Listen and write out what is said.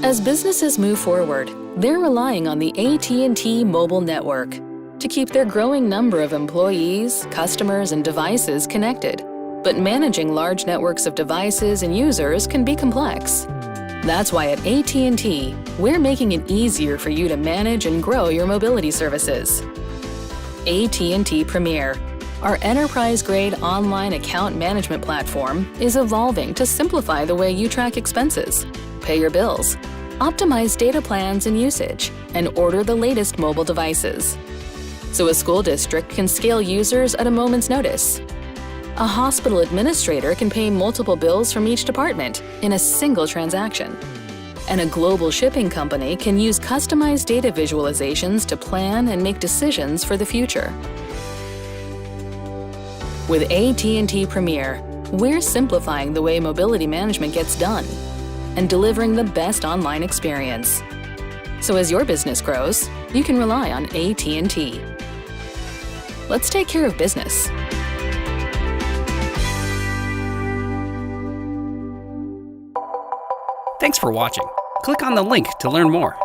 As businesses move forward, they're relying on the AT&T mobile network to keep their growing number of employees, customers, and devices connected. But managing large networks of devices and users can be complex. That's why at AT&T, we're making it easier for you to manage and grow your mobility services. AT&T Premier, our enterprise-grade online account management platform, is evolving to simplify the way you track expenses, pay your bills, optimize data plans and usage, and order the latest mobile devices. So a school district can scale users at a moment's notice. A hospital administrator can pay multiple bills from each department in a single transaction. And a global shipping company can use customized data visualizations to plan and make decisions for the future. With AT&T Premier, we're simplifying the way mobility management gets done and delivering the best online experience. So as your business grows, you can rely on AT&T. Let's take care of business. Thanks for watching. Click on the link to learn more.